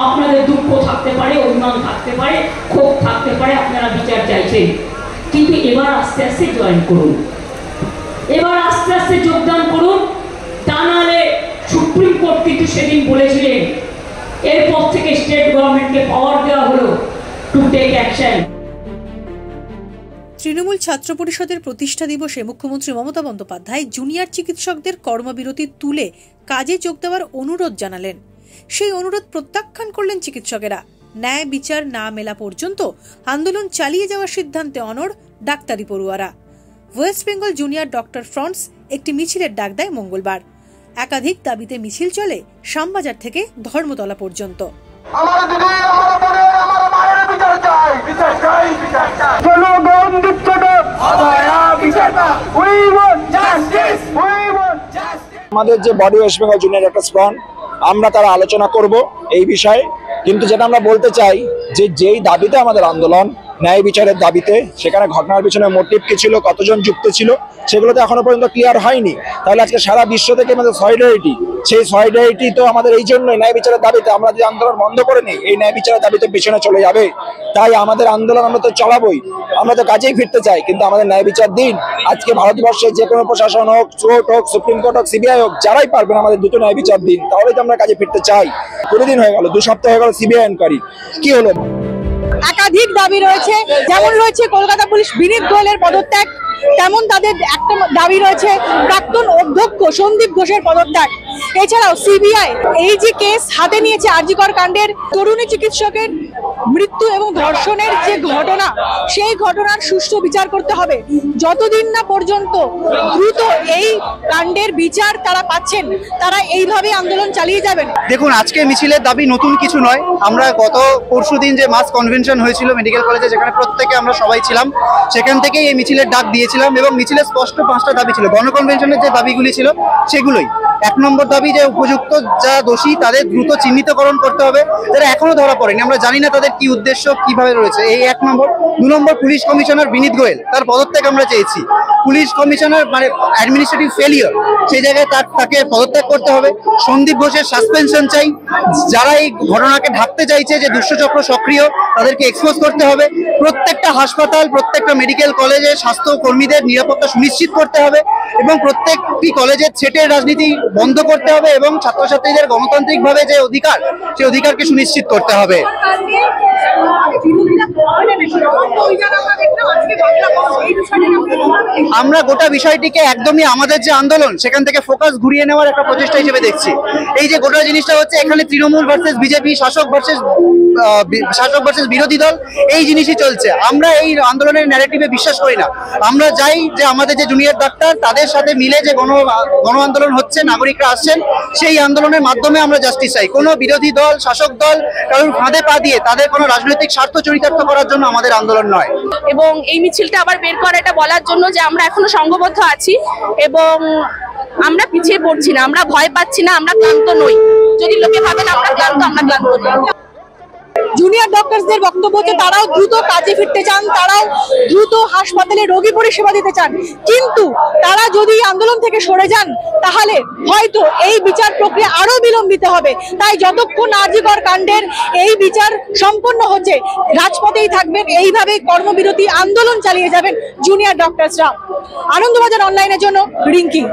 আপনাদের দুঃখ থাকতে পারে, অভিমান থাকতে পারে, ক্ষোভ থাকতে পারে, আপনারা বিচার চাইছেন, কিন্তু এবার আস্তে আস্তে জয়েন করুন, এবার আস্তে আস্তে যোগদান করুন। তা নাহলে সুপ্রিম কোর্ট কিন্তু সেদিন বলেছিলেন, এরপর থেকে স্টেট গভর্নমেন্টকে পাওয়ার দেওয়া হলো টু টেক অ্যাকশন। তৃণমূল ছাত্র পরিষদের প্রতিষ্ঠা দিবসে মুখ্যমন্ত্রী মমতা বন্দ্যোপাধ্যায় জুনিয়র চিকিৎসকদের কর্মবিরতি তুলে কাজে যোগ দেওয়ার অনুরোধ জানালেন। সেই অনুরোধ প্রত্যাখ্যান করলেন চিকিৎসকেরা। ন্যায় বিচার না মেলা পর্যন্ত আন্দোলন চালিয়ে যাওয়ার সিদ্ধান্তে অনড় ডাক্তারি পড়ুয়ারা। West Bengal junior doctor fronts একটি মিছিলের ডাক দেয় মঙ্গলবার। একাধিক দাবিতে মিছিল চলে শ্যামবাজার থেকে ধর্মতলা পর্যন্ত। আমাদের যে body West Bengal junior doctors front, আমরা তারা আলোচনা করব এই বিষয়ে, কিন্তু যেটা আমরা বলতে চাই যে যেই দাবিতে আমাদের আন্দোলন, ন্যায় বিচারের দাবিতে, সেখানে ঘটনার পিছনে মোটিভ কি ছিল, কতজন যুক্ত ছিল, সেগুলো তো এখনো পর্যন্ত ক্লিয়ার হয়নি। তাহলে আজকে সারা বিশ্ব থেকে আমাদের সলিডারিটি, সেই সলিডারিটি তো আমাদের এই জন্যই ন্যায় বিচারের দাবিতে। আমরা যে আন্দোলন বন্ধ করে নিই, এই ন্যায় বিচারের দাবিতে পিছনে চলে যাবে। তাই আমাদের আন্দোলন আমরা তো চালাবই, আমরা তো কাজেই ফিরতে চাই, কিন্তু আমাদের ন্যায় বিচার দিন। আজকে ভারতবর্ষে যে কোনো প্রশাসন হোক, কোর্ট হোক, সুপ্রিম কোর্ট হোক, সিবিআই হোক, যারাই পারবেন আমাদের দুটো ন্যায় বিচার দিন, তাহলে তো আমরা কাজে ফিরতে চাই। 20 দিন হয়ে গেল, 2 সপ্তাহ হয়ে গেল সিবিআই এনকোয়ারি, কি হলো? একাধিক দাবি রয়েছে, যেমন রয়েছে কলকাতা পুলিশ বিনীত গোয়েলের পদত্যাগ, তেমন তাদের একটা দাবি রয়েছে প্রাক্তন অধ্যক্ষ সন্দীপ ঘোষের পদত্যাগ। এছাড়াও সিবিআই এই যে কেস হাতে নিয়েছে আরজি কর কাণ্ডের তরুণী চিকিৎসকের মৃত্যু এবং ধর্ষণের যে ঘটনা, সেই ঘটনার সুষ্ঠু বিচার করতে হবে। যতদিন না পর্যন্ত দ্রুত এই কাণ্ডের বিচার তারা পাচ্ছেন, তারা এইভাবে আন্দোলন চালিয়ে যাবেন। দেখুন, আজকে মিছিলের দাবি নতুন কিছু নয়। আমরা গত পরশুদিন যে মাস কনভেনশন হয়েছিল মেডিকেল কলেজে, যেখানে প্রত্যেকে আমরা সবাই ছিলাম, সেখান থেকেই এই মিছিলের ডাক দিয়েছিলাম এবং মিছিলের স্পষ্ট 5টা দাবি ছিল। গণকনভেনশনের যে দাবিগুলি ছিল সেগুলোই। 1 নম্বর দাবি যে উপযুক্ত যা দোষী তাদের দ্রুত চিহ্নিতকরণ করতে হবে, যারা এখনো ধরা পড়েনি। আমরা জানি না তাদের কি উদ্দেশ্য, কিভাবে রয়েছে, এই 1 নম্বর। 2 নম্বর, পুলিশ কমিশনার বিনীত গোয়েল, তার পদত্যাগ আমরা চেয়েছি। পুলিশ কমিশনার মানে অ্যাডমিনিস্ট্রেটিভ ফেলিওর, সেই জায়গায় তাকে পদত্যাগ করতে হবে। সন্দীপ ঘোষের সাসপেনশন চাই। যারা এই ঘটনাকে ঢাকতে চাইছে যে দুষ্টচক্র সক্রিয়, তাদেরকে এক্সপোজ করতে হবে। প্রত্যেকটা হাসপাতাল, প্রত্যেকটা মেডিকেল কলেজে স্বাস্থ্য কর্মীদের নিরাপত্তা সুনিশ্চিত করতে হবে এবং প্রত্যেকটি কলেজে ছেটের রাজনীতি বন্ধ করতে হবে এবং ছাত্রছাত্রীদের গণতান্ত্রিকভাবে যে অধিকার, সেই অধিকারকে সুনিশ্চিত করতে হবে। আমরা গোটা বিষয়টিকে একদমই আমাদের যে আন্দোলন, সেখান থেকে ফোকাস ঘুরিয়ে নেওয়ার একটা প্রচেষ্টা হিসেবে দেখছি। এই যে গোটা জিনিসটা হচ্ছে, এখানে তৃণমূল ভার্সেস বিজেপি, শাসক ভার্সেস বিরোধী দল, এই জিনিসই চলছে। আমরা এই আন্দোলনের ন্যারেটিভে বিশ্বাস করি না। আমরা চাই যে আমাদের যে জুনিয়র ডাক্তার, তাদের সাথে মিলে যে গণ আন্দোলন হচ্ছে, নাগরিকরা আসছেন, সেই আন্দোলনের মাধ্যমে আমরা জাস্টিস চাই। কোনো বিরোধী দল, শাসক দল কারোর ফাঁদে পা দিয়ে তাদের কোনো রাজনৈতিক স্বার্থ চরিতার্থ করার জন্য আমাদের আন্দোলন নয়। এবং এই মিছিলটা আবার বের করা, এটা বলার জন্য যে আমরা এখনো সংঘবদ্ধ আছি এবং আমরা পিছিয়ে পড়ছি না, আমরা ভয় পাচ্ছি না, আমরা ক্লান্ত নই। যদি লোকে ভাবেন আমরা ক্লান্ত, আমরা ক্লান্ত নই। জুনিয়র ডক্টরসদের বক্তব্য হচ্ছে তারাও দ্রুত কাজে ফিরতে চান, তারাও দ্রুত হাসপাতালে রোগী পরিষেবা দিতে চান, কিন্তু তারা যদি আন্দোলন থেকে সরে যান তাহলে হয়তো এই বিচার প্রক্রিয়া আরো বিলম্বিত হবে। তাই যতক্ষণ আরজি কর কাণ্ডের এই বিচার সম্পন্ন হচ্ছে, রাজপথেই থাকবেন, এইভাবে কর্মবিরতি আন্দোলন চালিয়ে যাবেন জুনিয়র ডক্টরসরা। আনন্দবাজার অনলাইনের জন্য রিঙ্কি।